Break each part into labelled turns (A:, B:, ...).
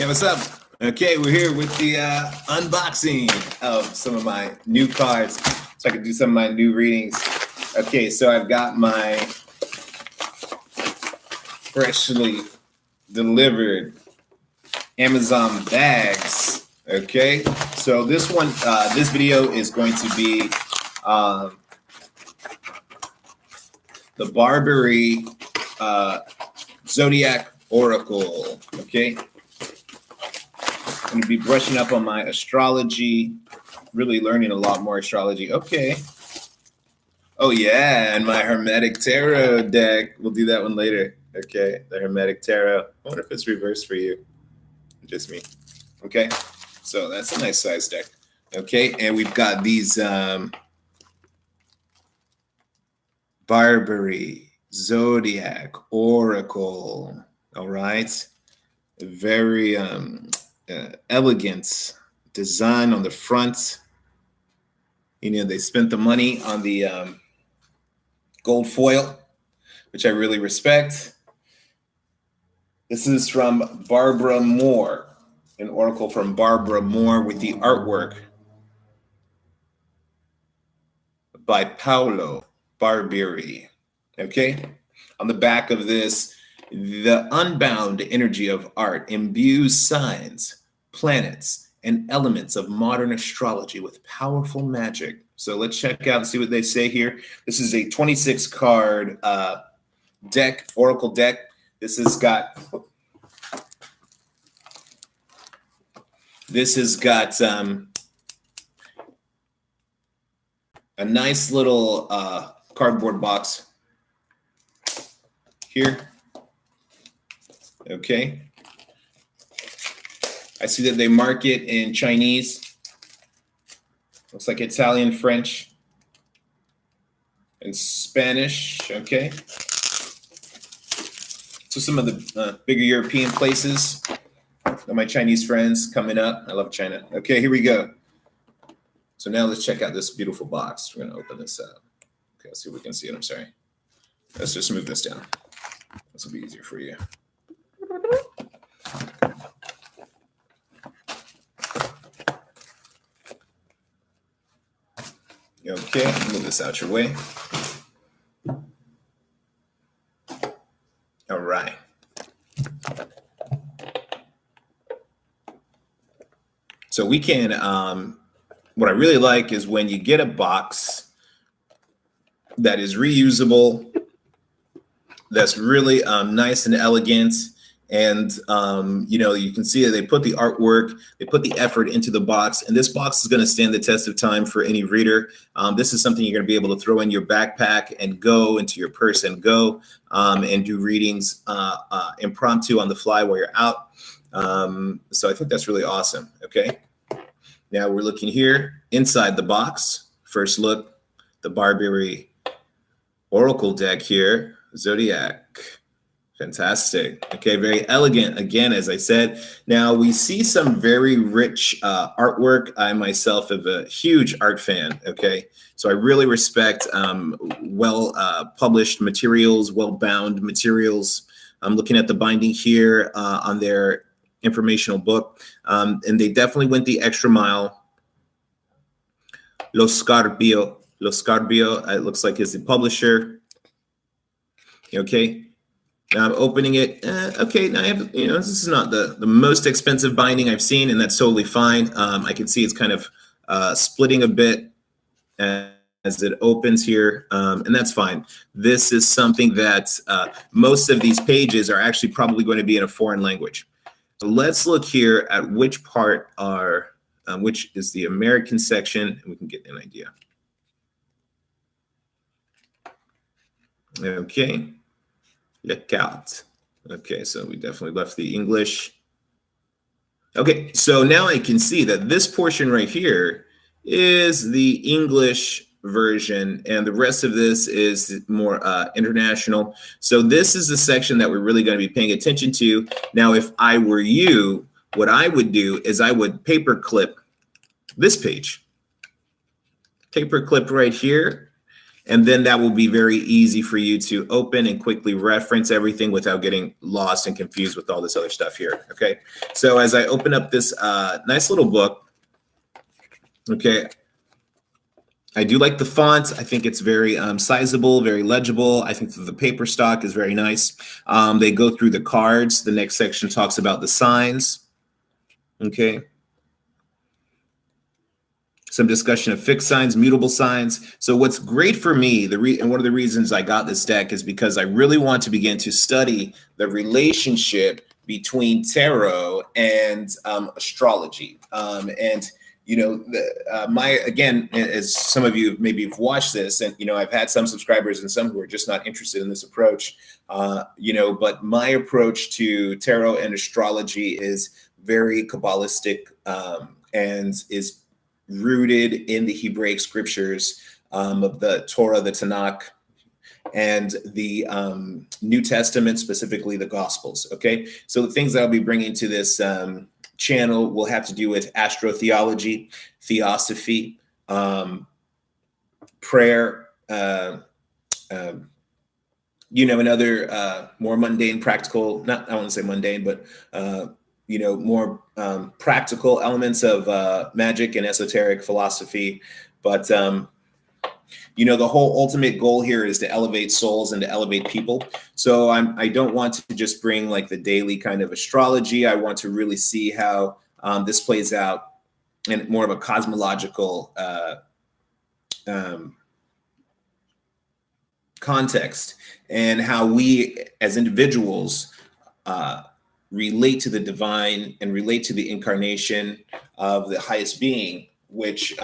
A: Hey, what's up? Okay, we're here with the unboxing of some of my new cards so I can do some of my new readings. Okay, so I've got my freshly delivered Amazon bags. Okay, so this one, this video is going to be the Barbieri Zodiac Oracle. Okay. I'm going to be brushing up on my astrology, really learning a lot more astrology. Okay. Oh, yeah, and my Hermetic Tarot deck. We'll do that one later. Okay, the Hermetic Tarot. I wonder if it's reversed for you. Just me. Okay, so that's a nice size deck. Okay, and we've got these Barbieri Zodiac Oracle. All right. Very elegant design on the front. You know, they spent the money on the gold foil, which I really respect. This is from Barbara Moore, an oracle from Barbara Moore with the artwork by Paolo Barbieri. Okay, on the back of this, the unbound energy of art imbues signs, planets, and elements of modern astrology with powerful magic. So let's check out and see what they say here. This is a 26 card deck, oracle deck. This has got a nice little cardboard box here. Okay. I see that they mark it in Chinese. Looks like Italian, French, and Spanish. Okay. So some of the bigger European places. Got my Chinese friends coming up. I love China. Okay, here we go. So now let's check out this beautiful box. We're going to open this up. Okay, let's see if we can see it. I'm sorry. Let's just move this down. This will be easier for you. Okay, move this out your way. All right. So we can, what I really like is when you get a box that is reusable, that's really nice and elegant. And, you know, you can see that they put the artwork, they put the effort into the box, and this box is going to stand the test of time for any reader. This is something you're going to be able to throw in your backpack and go into your purse and go and do readings impromptu on the fly while you're out. So I think that's really awesome. Okay. Now we're looking here inside the box. First look, the Barbieri Oracle deck here, Zodiac. Fantastic. Okay, very elegant. Again, as I said, now we see some very rich artwork. I myself am a huge art fan. Okay, so I really respect well-published materials, well-bound materials. I'm looking at the binding here on their informational book, and they definitely went the extra mile. Lo Scarbio, it looks like is the publisher. Okay. Now I'm opening it. Okay, now I have, you know, this is not the most expensive binding I've seen, and that's totally fine. I can see it's kind of splitting a bit as it opens here, and that's fine. This is something that most of these pages are actually probably going to be in a foreign language. So let's look here at which part are, which is the American section, and we can get an idea. Okay. Le carte. Okay, so we definitely left the English. Okay, so now I can see that this portion right here is the English version, and the rest of this is more international. So this is the section that we're really going to be paying attention to. Now, if I were you, what I would do is I would paper clip this page. Paper clip right here. And then that will be very easy for you to open and quickly reference everything without getting lost and confused with all this other stuff here. Okay. So as I open up this nice little book, okay, I do like the font. I think it's very sizable, very legible. I think that the paper stock is very nice. They go through the cards. The next section talks about the signs. Okay. Some discussion of fixed signs, mutable signs. So what's great for me, and one of the reasons I got this deck is because I really want to begin to study the relationship between tarot and astrology. And you know, again, as some of you maybe have watched this, and you know, I've had some subscribers and some who are just not interested in this approach. You know, but my approach to tarot and astrology is very Kabbalistic and is rooted in the Hebraic scriptures of the Torah, the Tanakh, and the New Testament, specifically the Gospels. Okay, so the things that I'll be bringing to this channel will have to do with astrotheology, theosophy, prayer, you know, and other more mundane, practical, not, I won't say mundane, but you know, more practical elements of magic and esoteric philosophy. But, you know, the whole ultimate goal here is to elevate souls and to elevate people. So I don't want to just bring like the daily kind of astrology. I want to really see how this plays out in more of a cosmological context, and how we as individuals relate to the divine and relate to the incarnation of the highest being, which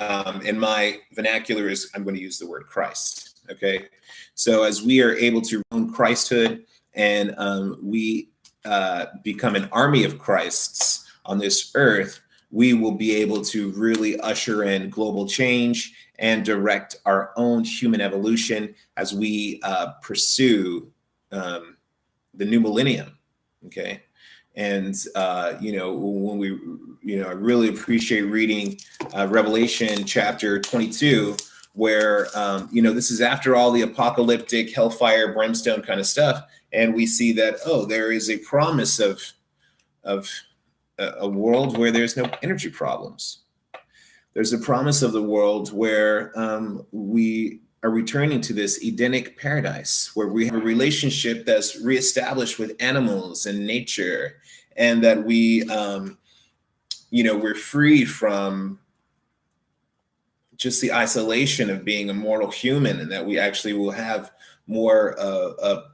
A: in my vernacular is, I'm going to use the word Christ. Okay. So as we are able to own Christhood and we become an army of Christs on this earth, we will be able to really usher in global change and direct our own human evolution as we pursue the new millennium. Okay. And, you know, when we, you know, I really appreciate reading Revelation chapter 22, where, you know, this is after all the apocalyptic hellfire, brimstone kind of stuff. And we see that, oh, there is a promise of a world where there's no energy problems. There's a promise of the world where we are returning to this Edenic paradise, where we have a relationship that's reestablished with animals and nature, and that we, you know, we're free from just the isolation of being a mortal human, and that we actually will have more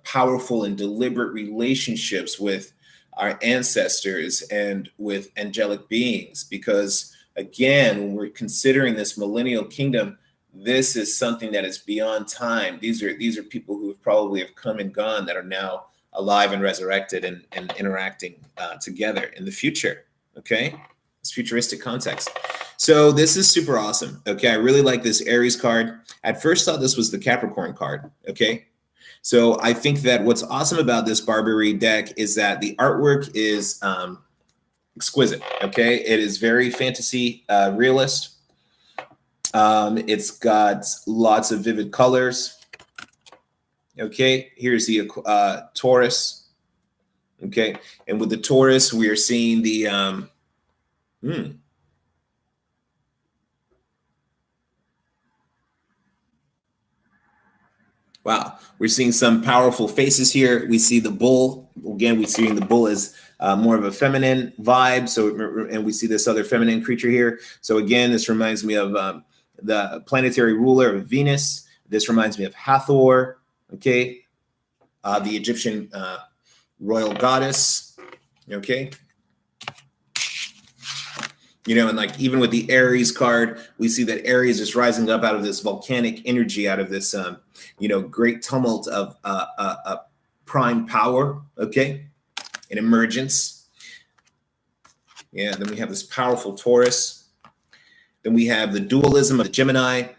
A: powerful and deliberate relationships with our ancestors and with angelic beings. Because again, when we're considering this millennial kingdom, this is something that is beyond time. These are people who have probably have come and gone that are now alive and resurrected and interacting together in the future. Okay, it's futuristic context. So this is super awesome. Okay, I really like this Aries card. At first thought this was the Capricorn card. Okay, so I think that what's awesome about this Barbieri deck is that the artwork is exquisite. Okay, it is very fantasy realist. It's got lots of vivid colors. Okay, here's the Taurus. Okay, and with the Taurus, we are seeing the wow, we're seeing some powerful faces here. We see the bull. Again, we're seeing the bull as more of a feminine vibe. So, and we see this other feminine creature here. So again, this reminds me of the planetary ruler of Venus. This reminds me of Hathor. Okay, the Egyptian royal goddess. Okay. You know, and like even with the Aries card, we see that Aries is rising up out of this volcanic energy, out of this, you know, great tumult of prime power, okay, an emergence. Yeah, then we have this powerful Taurus. Then we have the dualism of the Gemini,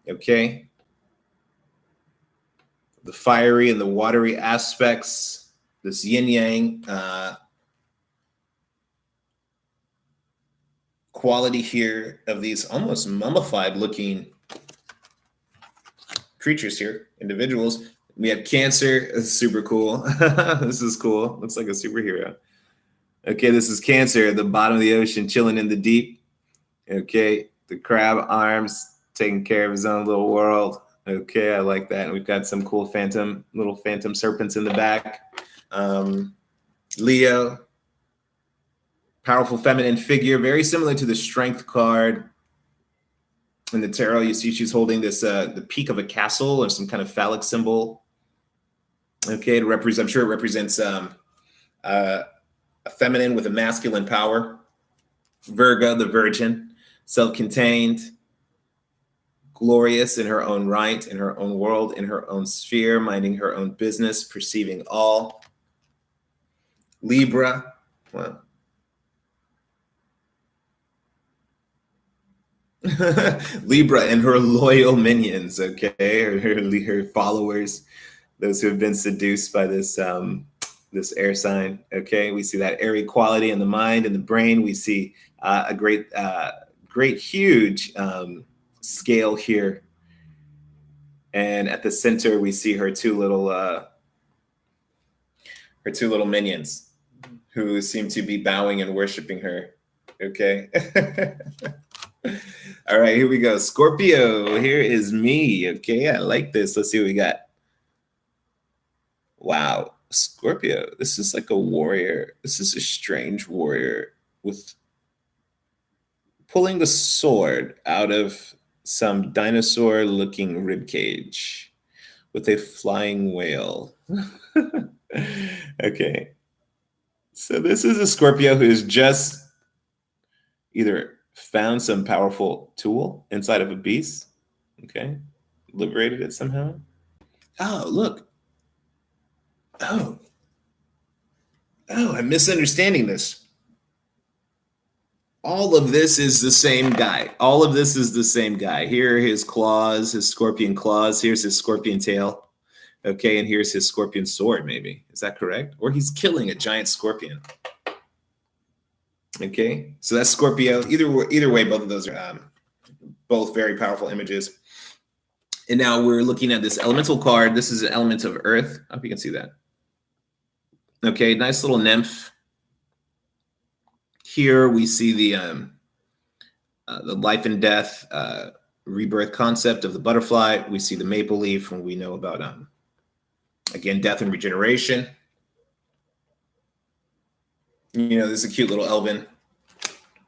A: okay, the fiery and the watery aspects, this yin-yang quality here of these almost mummified looking creatures here, individuals. We have Cancer. It's super cool. This is cool. Looks like a superhero. Okay, this is Cancer at the bottom of the ocean, chilling in the deep. Okay, the crab arms, taking care of his own little world. Okay, I like that. And we've got some cool little phantom serpents in the back. Leo, powerful feminine figure, very similar to the Strength card. In the tarot, you see she's holding this the peak of a castle or some kind of phallic symbol. Okay, I'm sure it represents a feminine with a masculine power. Virgo, the virgin, self-contained, glorious in her own right, in her own world, in her own sphere, minding her own business, perceiving all. Libra, well, Libra and her loyal minions, okay, her followers, those who have been seduced by this this air sign. Okay, we see that airy quality in the mind and the brain. We see a great, huge scale here, and at the center we see her two little minions who seem to be bowing and worshiping her. Okay. All right, here we go. Scorpio, here is me. Okay, I like this. Let's see what we got. Wow, Scorpio, this is like a warrior. This is a strange warrior with pulling the sword out of some dinosaur-looking ribcage with a flying whale. Okay, so this is a Scorpio who's just either found some powerful tool inside of a beast, okay, liberated it somehow. Oh, look. Oh, I'm misunderstanding this. All of this is the same guy. All of this is the same guy. Here are his claws, his scorpion claws. Here's his scorpion tail. Okay, and here's his scorpion sword, maybe. Is that correct? Or he's killing a giant scorpion. Okay, so that's Scorpio. Either way, both of those are both very powerful images. And now we're looking at this elemental card. This is an element of earth. I hope you can see that. Okay, nice little nymph. Here we see the life and death rebirth concept of the butterfly. We see the maple leaf, and we know about again, death and regeneration. You know, this is a cute little elven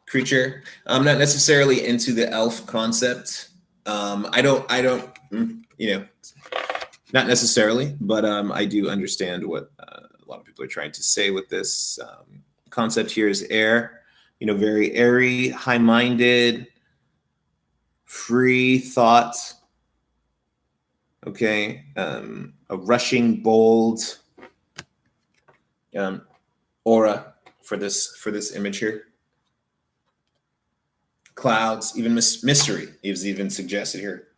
A: creature. I'm not necessarily into the elf concept. I don't, you know, not necessarily, but I do understand what a lot of people are trying to say with this concept. Here is air, you know, very airy, high-minded, free thought. Okay, a rushing, bold aura for this image here. Clouds, even mystery is even suggested here.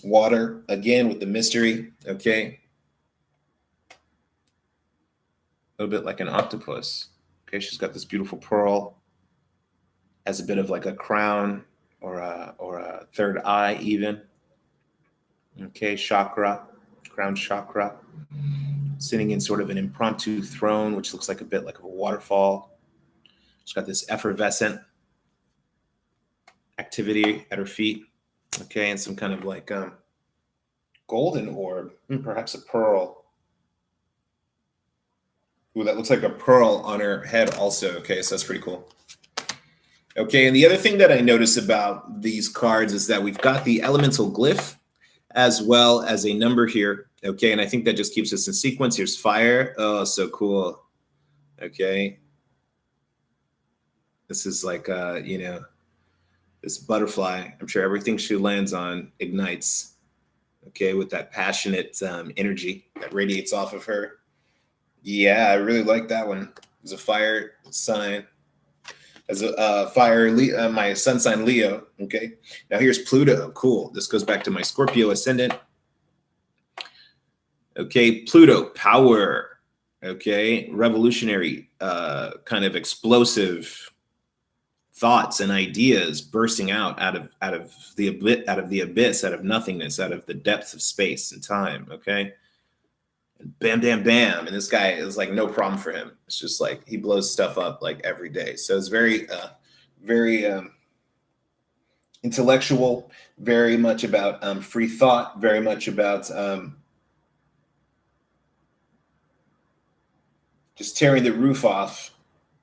A: Water, again, with the mystery, okay. A little bit like an octopus. Okay, she's got this beautiful pearl as a bit of like a crown or a third eye even. Okay, chakra, crown chakra. Sitting in sort of an impromptu throne, which looks like a bit like a waterfall. She's got this effervescent activity at her feet. Okay, and some kind of like golden orb, perhaps a pearl. Ooh, that looks like a pearl on her head also. Okay, so that's pretty cool. Okay, and the other thing that I notice about these cards is that we've got the elemental glyph as well as a number here. Okay, and I think that just keeps us in sequence. Here's fire. Oh, so cool. Okay. This is like, you know, this butterfly. I'm sure everything she lands on ignites. Okay, with that passionate energy that radiates off of her. Yeah, I really like that one. It's a fire sign. As a fire, my sun sign Leo. Okay, now here's Pluto. Cool. This goes back to my Scorpio ascendant. Okay, Pluto, power. Okay, revolutionary, kind of explosive, thoughts and ideas bursting out of the abyss, out of nothingness, out of the depths of space and time. Okay, and bam, bam, bam, and this guy is like no problem for him. It's just like he blows stuff up like every day. So it's very, very intellectual, very much about free thought, very much about just tearing the roof off,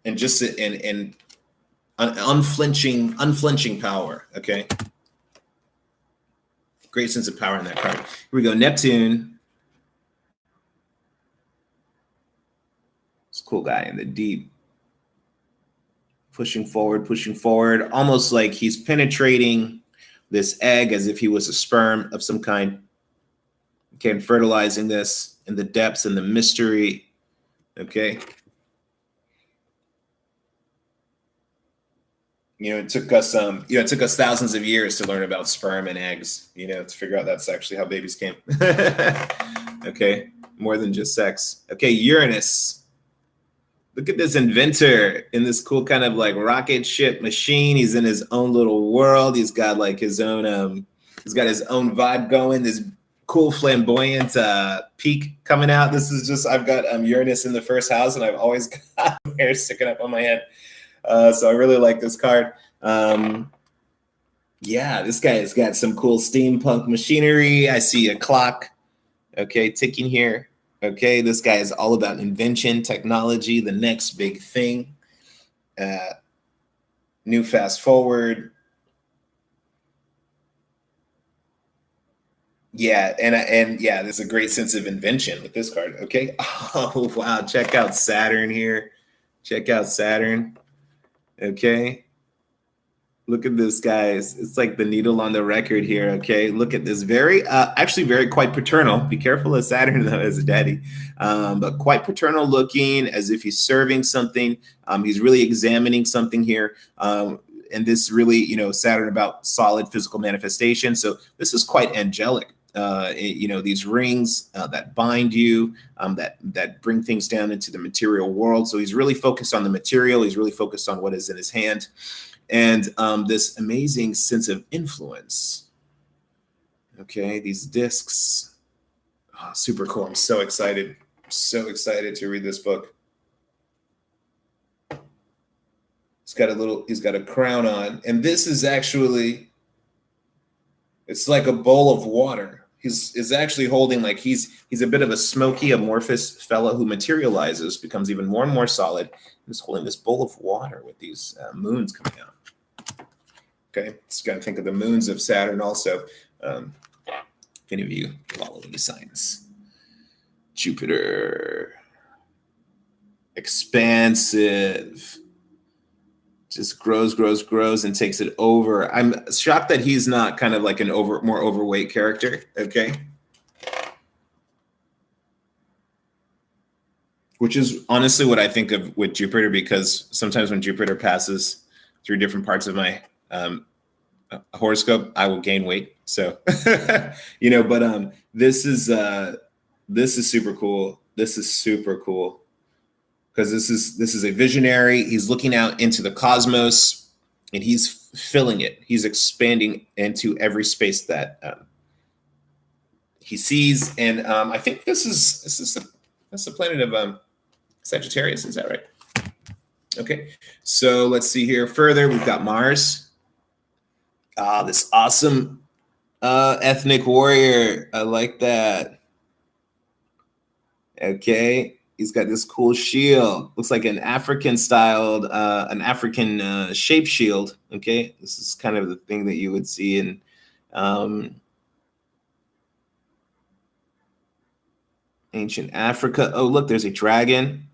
A: and just in unflinching power. Okay, great sense of power in that card. Here we go, Neptune. This cool guy in the deep, pushing forward, almost like he's penetrating this egg as if he was a sperm of some kind. Okay, and fertilizing this in the depths and the mystery. Okay. It took us thousands of years to learn about sperm and eggs, to figure out that's actually how babies came. Okay, more than just sex. Okay, Uranus. Look at this inventor in this cool kind of like rocket ship machine. He's in his own little world. He's got like his own, he's got his own vibe going. This cool flamboyant peak coming out. This is just, I've got Uranus in the first house, and I've always got hair sticking up on my head. So I really like this card. Yeah, this guy has got some cool steampunk machinery. I see a clock, okay, ticking here. Okay, this guy is all about invention, technology, the next big thing. New fast forward. Yeah, and yeah, there's a great sense of invention with this card. Okay. Oh wow, check out Saturn here. Check out Saturn. Okay. Look at this, guys. It's like the needle on the record here. Okay. Look at this. Actually very quite paternal. Be careful of Saturn though as a daddy. But quite paternal looking, as if he's serving something. He's really examining something here. And this really, Saturn about solid physical manifestation. So this is quite angelic. These rings that bind you, that bring things down into the material world. So he's really focused on the material. He's really focused on what is in his hand. And this amazing sense of influence. Okay, these discs, super cool. I'm so excited to read this book. He's got a crown on, and this is actually, it's like a bowl of water. He's actually holding, like he's a bit of a smoky, amorphous fellow who materializes, becomes even more and more solid. He's holding this bowl of water with these moons coming out. Okay, just got to think of the moons of Saturn also. If any of you follow any signs. Jupiter. Expansive. Just grows and takes it over. I'm shocked that he's not kind of like an more overweight character. Okay. Which is honestly what I think of with Jupiter, because sometimes when Jupiter passes through different parts of my horoscope, I will gain weight. So, but this is super cool. This is super cool because this is a visionary. He's looking out into the cosmos and he's filling it. He's expanding into every space that he sees. And I think that's the planet of Sagittarius. Is that right? Okay. So let's see here further. We've got Mars. This awesome ethnic warrior. I like that. Okay. He's got this cool shield. Looks like an African styled, an African shape shield. Okay. This is kind of the thing that you would see in ancient Africa. Oh, look, there's a dragon.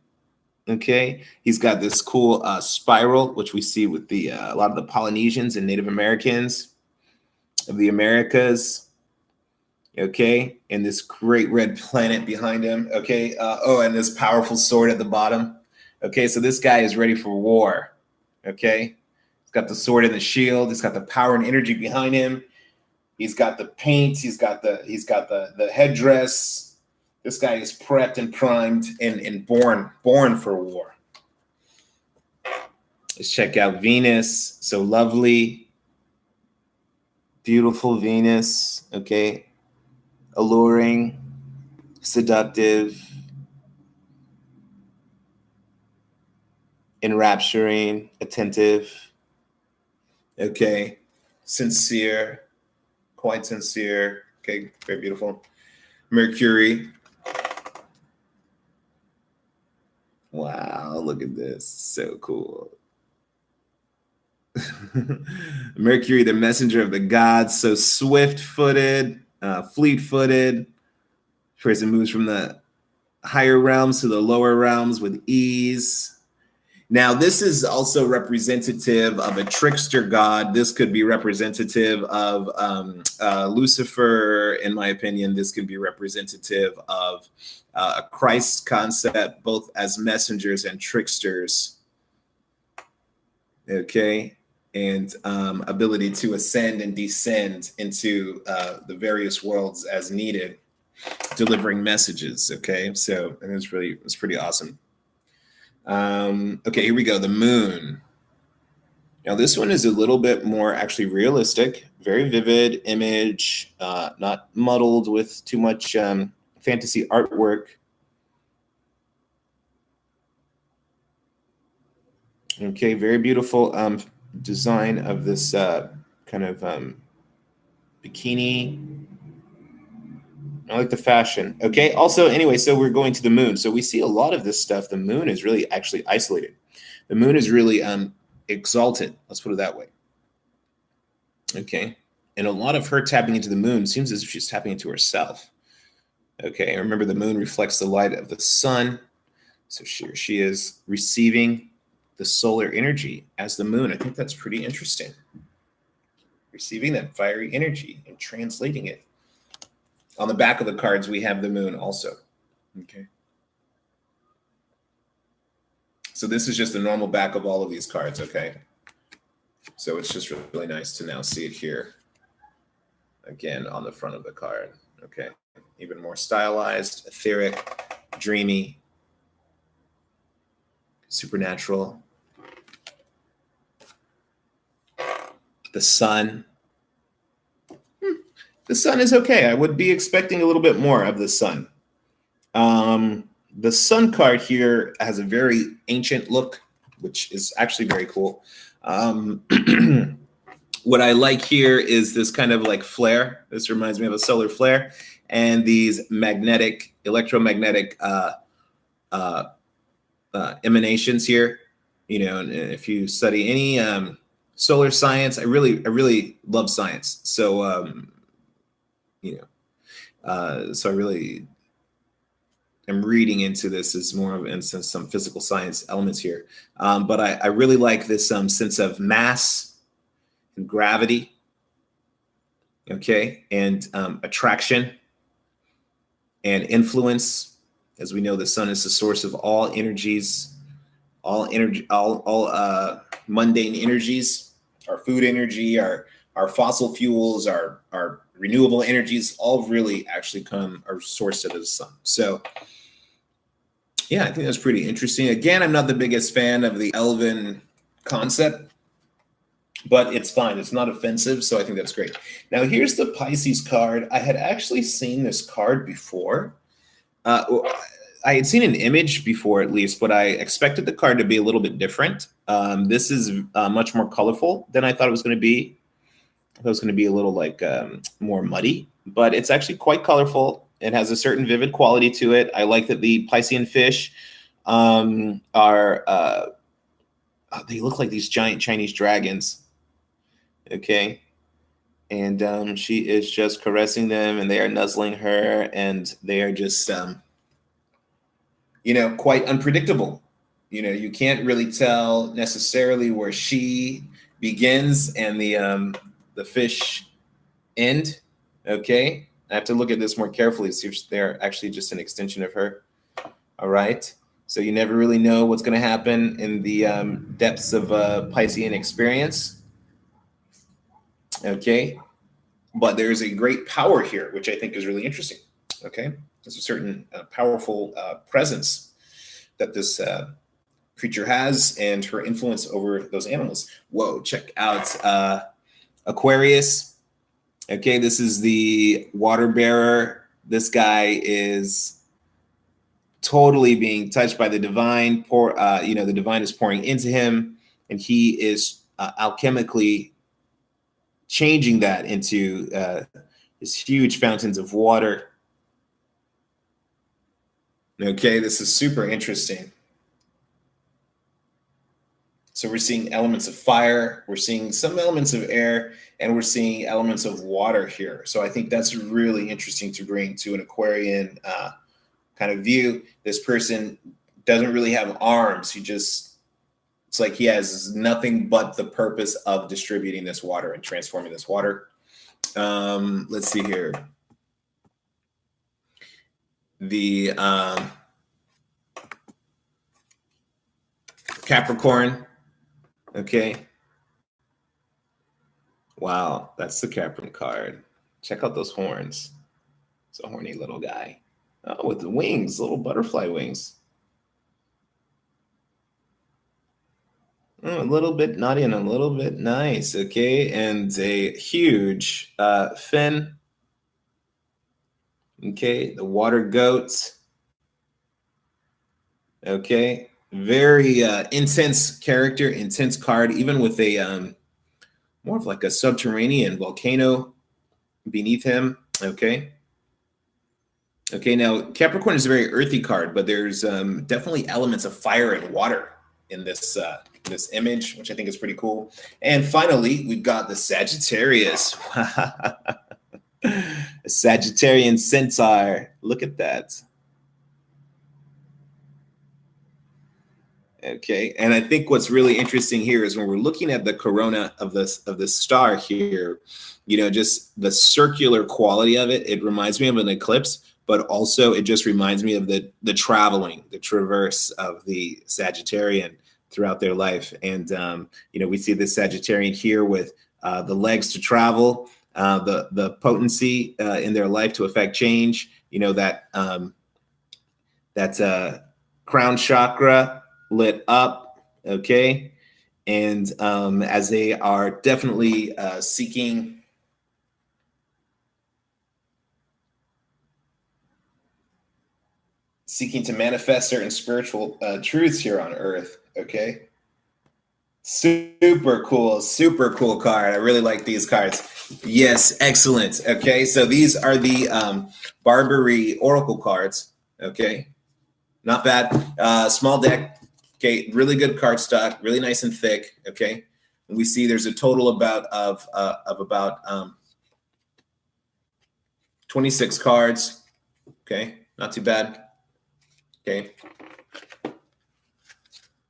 A: Okay. He's got this cool spiral, which we see with a lot of the Polynesians and Native Americans of the Americas. Okay. And this great red planet behind him. Okay. And this powerful sword at the bottom. Okay. So this guy is ready for war. Okay. He's got the sword and the shield. He's got the power and energy behind him. He's got the paint. He's got the headdress. This guy is prepped and primed and born for war. Let's check out Venus. So lovely, beautiful Venus. Okay. Alluring, seductive, enrapturing, attentive. Okay. Sincere, quite sincere. Okay. Very beautiful. Mercury. Wow. Look at this. So cool. Mercury, the messenger of the gods, so swift-footed, fleet-footed. Person moves from the higher realms to the lower realms with ease. Now, this is also representative of a trickster god. This could be representative of Lucifer. In my opinion, this could be representative of a Christ concept, both as messengers and tricksters. Okay. And ability to ascend and descend into the various worlds as needed, delivering messages. Okay, so and it's pretty awesome. Okay, here we go. The moon. Now this one is a little bit more actually realistic, very vivid image, not muddled with too much fantasy artwork. Okay, very beautiful design of this kind of bikini. I like the fashion. Okay. Also, anyway, so we're going to the moon. So we see a lot of this stuff. The moon is really actually isolated. The moon is really exalted. Let's put it that way. Okay. And a lot of her tapping into the moon seems as if she's tapping into herself. Okay. And remember, the moon reflects the light of the sun. So she is receiving the solar energy as the moon. I think that's pretty interesting. Receiving that fiery energy and translating it. On the back of the cards, we have the moon also. Okay. So this is just the normal back of all of these cards, okay? So it's just really nice to now see it here. Again, on the front of the card, okay? Even more stylized, etheric, dreamy, supernatural. The sun. The sun is okay. I would be expecting a little bit more of the sun. The sun card here has a very ancient look, which is actually very cool. What I like here is this kind of like flare. This reminds me of a solar flare, and these magnetic, electromagnetic emanations here. You know, and if you study any solar science, I really love science. So so I really am reading into this as more of instance some physical science elements here. But I really like this sense of mass and gravity, okay, and attraction and influence. As we know, the sun is the source of all energies, all mundane energies, our food energy, our fossil fuels, our renewable energies, all really actually are sourced out of the sun. So yeah, I think that's pretty interesting. Again, I'm not the biggest fan of the elven concept, but it's fine. It's not offensive, so I think that's great. Now here's the Pisces card. I had actually seen this card before. I had seen an image before at least, but I expected the card to be a little bit different. This is much more colorful than I thought it was going to be. I thought it was going to be a little like more muddy, but it's actually quite colorful. It has a certain vivid quality to it. I like that the Piscean fish they look like these giant Chinese dragons. Okay. And she is just caressing them, and they are nuzzling her, and they are just, quite unpredictable. You can't really tell necessarily where she begins and the fish end. Okay. I have to look at this more carefully to see if they're actually just an extension of her. All right. So you never really know what's going to happen in the depths of Piscean experience. Okay. But there's a great power here, which I think is really interesting. Okay. There's a certain powerful presence that this creature has and her influence over those animals. Whoa, check out Aquarius. Okay, this is the water bearer. This guy is totally being touched by the divine. The divine is pouring into him, and he is alchemically changing that into these huge fountains of water. Okay, this is super interesting. So we're seeing elements of fire, we're seeing some elements of air, and we're seeing elements of water here. So I think that's really interesting to bring to an Aquarian kind of view. This person doesn't really have arms. It's like he has nothing but the purpose of distributing this water and transforming this water. Let's see here. The Capricorn. Okay. Wow, that's the Capricorn card. Check out those horns. It's a horny little guy. Oh, with the wings, little butterfly wings. A little bit naughty and a little bit nice. Okay, and a huge fin. Okay, the water goat. Okay, very intense character, intense card, even with a more of like a subterranean volcano beneath him. Okay. Okay, now Capricorn is a very earthy card, but there's definitely elements of fire and water in this this image, which I think is pretty cool. And finally, we've got the Sagittarius. A Sagittarian centaur. Look at that. Okay, and I think what's really interesting here is when we're looking at the corona of the star here, just the circular quality of it. It reminds me of an eclipse, but also it just reminds me of the traveling, the traverse of the Sagittarian throughout their life. And we see the Sagittarian here with the legs to travel, the potency in their life to affect change. That crown chakra lit up, okay? And as they are definitely seeking to manifest certain spiritual truths here on Earth, okay? Super cool card. I really like these cards. Yes, excellent. Okay, so these are the Barbieri Oracle cards, okay? Not bad. Small deck. Okay, really good card stock, really nice and thick. Okay, and we see there's a total of about 26 cards. Okay, not too bad. Okay.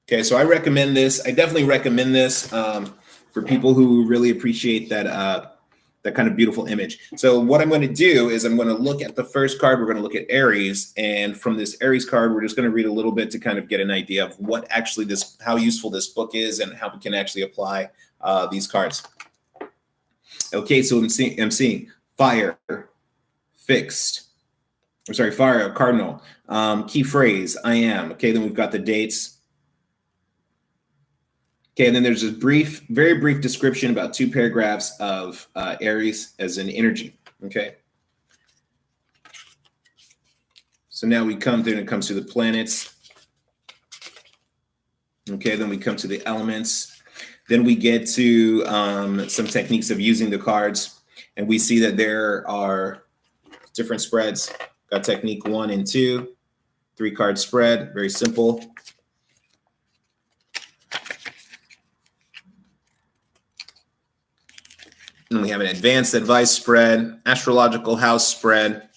A: Okay, so I recommend this. I definitely recommend this for people who really appreciate that that kind of beautiful image. So what I'm going to do is I'm going to look at the first card. We're going to look at Aries, and from this Aries card, we're just going to read a little bit to kind of get an idea of what actually how useful this book is and how we can actually apply these cards. Okay, so I'm seeing fire, fixed. I'm sorry, fire, cardinal. Key phrase, I am. Okay, then we've got the dates. Okay, and then there's a very brief description about 2 paragraphs of Aries as an energy. Okay. So now we come to, when it comes to the planets. Okay, then we come to the elements. Then we get to some techniques of using the cards. And we see that there are different spreads. Got technique 1 and 2, 3-card spread, very simple. And we have an advanced advice spread, astrological house spread.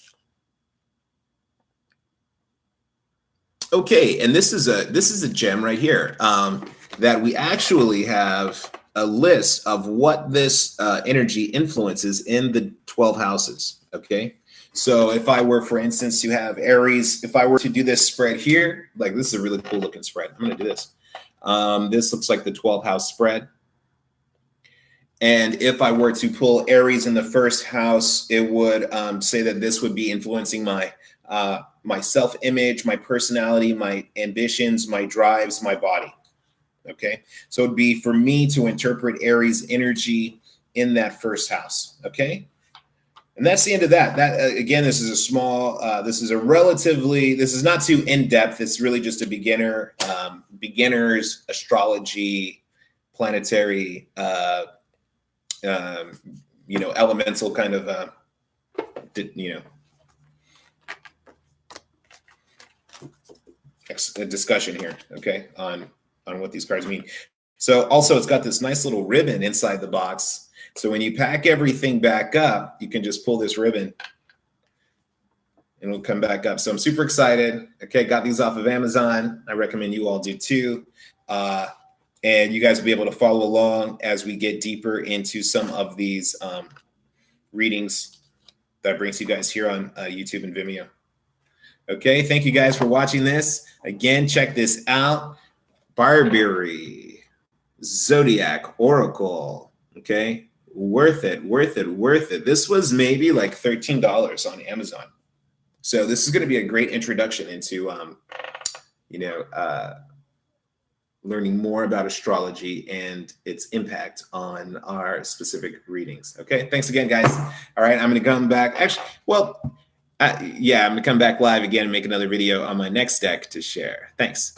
A: Okay, and this is a gem right here, that we actually have a list of what this energy influences in the 12 houses. Okay, so if I were, for instance, to have Aries, if I were to do this spread here, like this is a really cool looking spread. I'm going to do this. This looks like the 12 house spread. And if I were to pull Aries in the first house, it would say that this would be influencing my my self-image, my personality, my ambitions, my drives, my body. Okay, so it'd be for me to interpret Aries energy in that first house. Okay, and that's the end of that. That again, this is a small. This is not too in depth. It's really just a beginner's astrology, planetary, elemental kind of, a discussion here. Okay, on what these cards mean. So also, it's got this nice little ribbon inside the box. So when you pack everything back up, you can just pull this ribbon and it'll come back up. So I'm super excited. Okay, got these off of Amazon. I recommend you all do too. And you guys will be able to follow along as we get deeper into some of these readings that brings you guys here on YouTube and Vimeo. Okay, thank you guys for watching this. Again, check this out. Barbieri, Zodiac Oracle. Okay, worth it, worth it, worth it. This was maybe like $13 on Amazon. So this is going to be a great introduction into, learning more about astrology and its impact on our specific readings. Okay, thanks again, guys. All right, I'm going to come back. Actually, I'm going to come back live again and make another video on my next deck to share. Thanks.